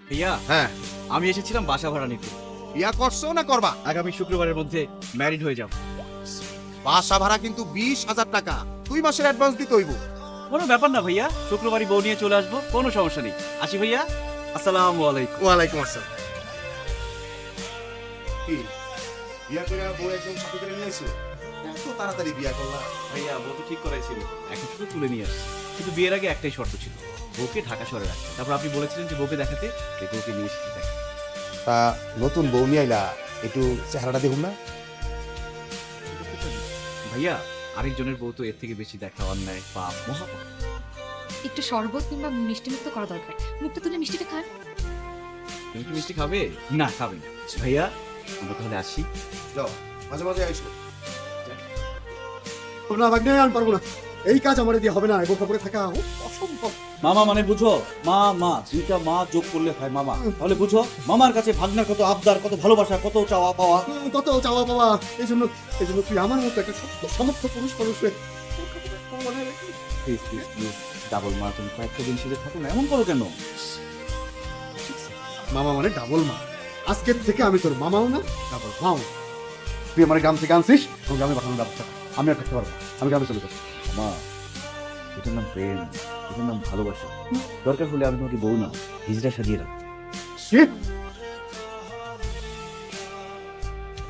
ভাইয়া হ্যাঁ, আমি এসেছিলাম বাসা ভাড়া নিতে। বিয়া করছো না করবা? আগামী শুক্রবারের মধ্যে ম্যারিড হয়ে যাব। বাসা ভাড়া কিন্তু 20,000 টাকা, 2 মাসের অ্যাডভান্স দিতে হইব। কোনো ব্যাপার না ভাইয়া, শুক্রবারই বউ নিয়ে চলে আসবো, কোনো সমস্যা নেই। আসি ভাইয়া, আসসালামু আলাইকুম। ওয়ালাইকুম আসসালাম। কি বিয়া করে বউ একদম সাথে করে নিয়ে আইছো? এত তাড়াতাড়ি বিয়া করলা? ভাইয়া বউ তো ঠিক করাই ছিল, এখন শুধু তুলে নিয়ে আসছি। কিন্তু বিয়ের আগে একটাই শর্ত ছিল, বউকে ঢাকা শহরে রাখতে। তারপর আপনি বলেছিলেন যে বউকে দেখাতে, তাই বউকে নিয়ে এসেছি। দেখ তা নতুন বউ নিয়ে আইলা, একটু চেহারাটা দেখুন না। ভাইয়া, আরেকজনের বউ তো এর থেকে বেশি দেখা অন্যায়, পাপ, মহাপাপ। একটু শরবত কিংবা মিষ্টি মুক্ত করা দরকার। মুখটা তুলে মিষ্টিটা খান। তুমি কি মিষ্টি খাবে? না খাবে না। ভাইয়া আমরা তাহলে আসি। যাও, মাঝে মাঝে আইসো। না ভাগ্নে, আমি পারবো না, এই কাজ আমার দিয়ে হবে না। এগো খবরে থাকা অসম্ভব। মামা মানে বুঝো, মা মা দুইটা মা যোগ করলে হয় মামা। তাহলে বুঝো, মামার কাছে ভাগ্নার কত আবদার, কত ভালোবাসা, কত চাওয়া পাওয়া। কত চাওয়া পাওয়া। এই জন্য তুই আমার মতো একটা সত্য সমর্থ পুরুষ মানুষের প্লিজ প্লিজ প্লিজ, ডাবল মা, তুমি কয়েকটা দিন সেজে থাকো না, এমন করো কেন? মামা মানে ডাবল মা। আজকের থেকে আমি তোর মামাও না, ডাবল মাও না। তুই আমার গ্রাম থেকে আনছিস, এবং গ্রামে পাঠানোর ব্যবস্থা কর। আমি আর থাকতে পারবো না, আমি গ্রামে চলে যাবো। মা, এটার নাম প্রেম, এটার নাম ভালোবাসা। দরকার হলে আমি তোমাকে বউ না, হিজড়া সাজিয়ে রাখবো। কি?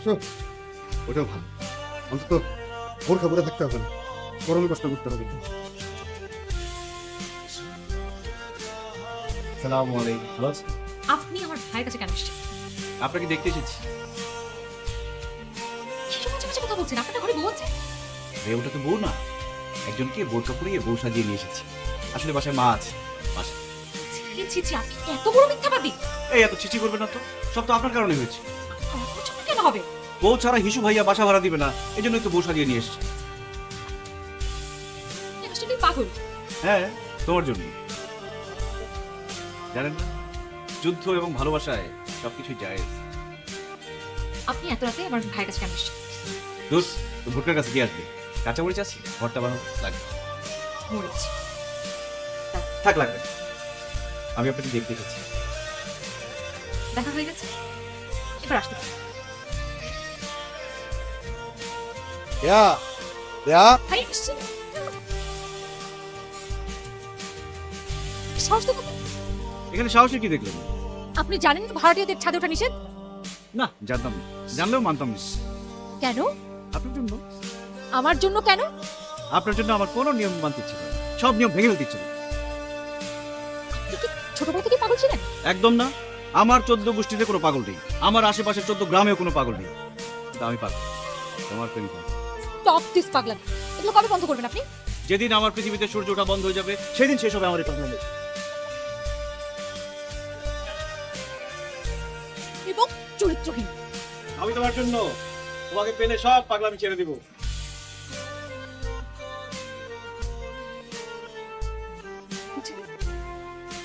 শোন, ওটাও ভালো। অন্তত ভোর খবরে থাকতে হবে না, গরমে কষ্ট করতে হবে না। আসসালামু আলাইকুম। ভালো আছেন? আপনি আমার ভাইয়ের কাছে কেন এসেছেন? আপনাকে দেখতে এসেছি। কিসব মাঝে মাঝে কথা বলছেন? আপনার ঘরে বউ আছে? ভাইয়া ওটা তো বউ না, একজনকে বোরকা পরিয়ে বউ সাজিয়ে নিয়ে এসেছি। আসলে বাসায় মা আছে। বাসায় ছি ছি ছি, আপনি এত বড় মিথ্যাবাদী। এই এত চিচি করবেন না তো, সব তো আপনার কারণে হয়েছে। আমার জন্য কেন হবে? বউ ছাড়া হিসু ভাইয়া বাসা ভাড়া দিবে না, এই জন্যই তো বউ সাজিয়ে নিয়ে এসেছি। আপনি আসলে পাগল। হ্যাঁ, তোমার জন্য। জানেন না, যুদ্ধ এবং ভালোবাসায় সবকিছুই জায়েজ। আপনি এত রাতে আমার ভাইয়ের কাছে কেন এসেছেন? দোষ তো ভোটকার কাছে কি আসবে? কাঁচামরিচ আছে, ভর্তা বানাবো, লাগবে। মরেছি। থাক, লাগবে না। আমি আপনাকে দেখতে এসেছি। দেখা হয়ে গেছে, এবার আসতে পারেন। দেয়া দেয়া, ভাই এসছে। সাহস তো কত? এখানে সাহসী কি দেখলেন? আপনি জানেন না ভাড়াটিয়াদের ছাদে ওঠা নিষেধ? না, জানতাম না, জানলেও মানতাম না। কেন? আপনার জন্য। আমার জন্য কেন? আপনার জন্য আমার কোনো নিয়ম মানতে ইচ্ছে করে না। সব নিয়ম ভেঙে ফেলতে ইচ্ছে করে। আপনি কি ছোটবেলা থেকে পাগল ছিলেন? একদম না। আমার 14 গোষ্ঠীতে কোনো পাগল নেই, আমার আশেপাশের 14 গ্রামেও কোনো পাগল নেই। কিন্তু আমি পাগল, তোমার প্রেমী পাগল। স্টপ দিস পাগলামি। এগুলো কবে বন্ধ করবেন আপনি? যেদিন আমার পৃথিবীতে সূর্য ওঠা বন্ধ হয়ে যাবে, সেদিন শেষ হবে আমার এই পাগলামি। এবং চরিত্রহীন। আমি তোমার জন্য, তোমাকে পেলে সব পাগলামি ছেড়ে দিব।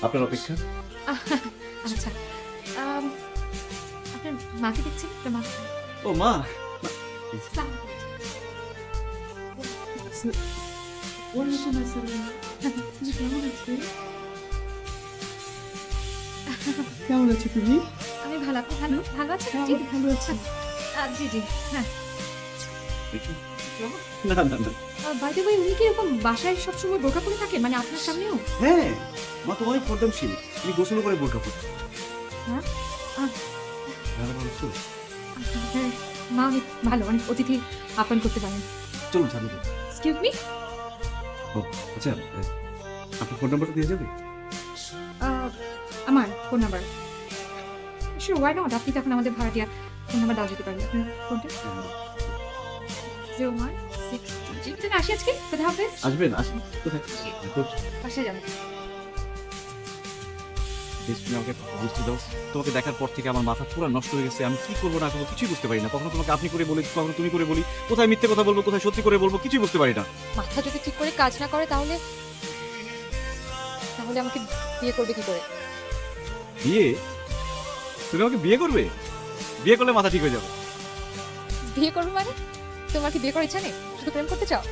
আপনার অপেক্ষা। আচ্ছা, আপনার মাকে দেখছেন? আপনার মা ও মা, কেমন আছো তুমি? আমি ভালো। আপনি ভালো ভালো আছেন? জি ভালো আছি। জি জি, হ্যাঁ। না না না। বাই দ্য ওয়ে, উনি কি এরকম বাসায় সবসময় বোরকা পরে থাকেন, মানে আপনার সামনেও? হ্যাঁ, মা তো অনেক পর্দাশীল, তুমি গোসল করে বোরকা পরতে। হ্যাঁ? আহ। ভালো বলছো। আপনার মা অনেক ভালো, অনেক অতিথি আপ্যায়ন করতে পারেন। চলুন চালু করুন। এক্সকিউজ মি, ও আচ্ছা, আপনার ফোন নাম্বারটা দিয়ে যাবে? আমার phone number? Sure, why not. আপনি তো এখন আমাদের ভাড়াটিয়া, ফোন নাম্বার দাও যেতে পারবে। আপনার ফোনটা 0163। তুমি আসি আজকে? কোথায় হাফেজ? আসবেন, আসেন। কোথায়? বাসায় যাবেন। তুমি আমাকে বুঝতে দাও। তোমাকে দেখার পর থেকে আমার মাথা পুরো নষ্ট হয়ে গেছে। আমি কি করবো না করবো কিছুই বুঝতে পারি না। কখনো তোমাকে আপনি করে বলি, কখনো তুমি করে বলি। কোথায় মিথ্যে কথা বলবো, কোথায় সত্যি করে বলবো, কিছুই বুঝতে পারি না। মাথা যদি ঠিক করে কাজ না করে তাহলে তাহলে আমাকে বিয়ে করবে কি করে? বিয়ে? তুমি আমাকে বিয়ে করবে? বিয়ে করলে মাথা ঠিক হয়ে যাবে। বিয়ে করবে মানে? তোমার কি বিয়ে করার ইচ্ছা নেই? শুধু প্রেম করতে চাও?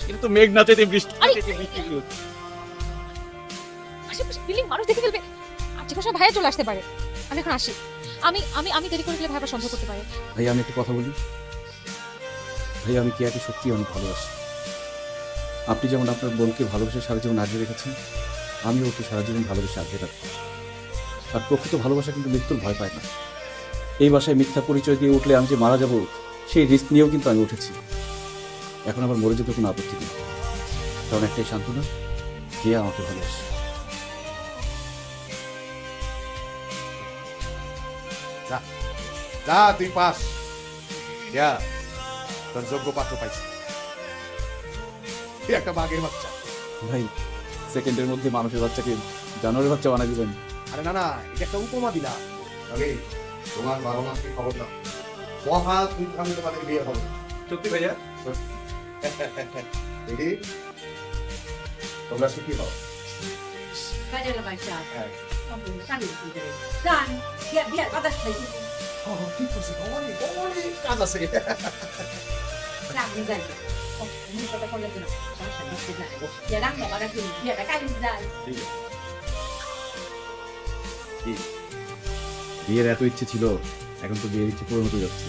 এটা তো মেঘ নাচেতে বৃষ্টি আরে! নাচেতে বৃষ্টি হচ্ছে। আশেপাশে বিল্ডিং মানুষ দেখে ফেলবে। আর যে কোনো সময় ভাইয়া চলে আসতে পারে। আমি এখন আসি। আমি আমি আমি দেরি করে গেলে ভাইয়া সন্দেহ করতে পারে। ভাই আমি একটু কথা বলি। ভাই আমি কেয়াকে সত্যি অনেক ভালোবাসি। আপনি যেমন আপনার বোনকে ভালোবেসে সারা জীবন আগলে রেখেছেন, আমি ওকে সারা জীবন ভালোবেসে আগলে রাখবো। আর প্রকৃত ভালোবাসা কিন্তু মৃত্যুর ভয় পায় না। এই বাসায় মিথ্যা পরিচয় দিয়ে উঠলে আমি যে মারা যাব সেই রিস্ক নিয়েও কিন্তু আমি উঠেছি। এখন আবার মরে যেতে কোনো আপত্তি নেই, কারণ একটাই সান্ত্বনা, কেয়া আমাকে ভালোবাসে। যা তুই পাস। ইয়া তোর যোগ্য পাত্র পাইছি। তুই একটা বাঘের বাচ্চা। ভাই সেকেন্ডের মধ্যে মানুষের বাচ্চাকে জানোয়ারের বাচ্চা বানা দিবেন? আরে না না, এটা একটা উপমা দিলাম। তবে তোমার বাবা মাকে খবর দাও, মহা তুই আমি তোমাদের বিয়ে হবে। সত্যি ভাইয়া? দেখি তোমরা সুখী হও। Vaya la marcha. হ্যাঁ Dan, biar batas lagi. ঠিক আছে, অনেক অনেক কাজ আছে। Lang ni Dan. Oh, ini kata kau lagi nak. Bangsa ni sudah. Ya lang mau ada pun. Biar ada kali Dan. বিয়ের এত ইচ্ছে ছিল, এখন তো বিয়ের ইচ্ছে পূরণ হতে যাচ্ছে।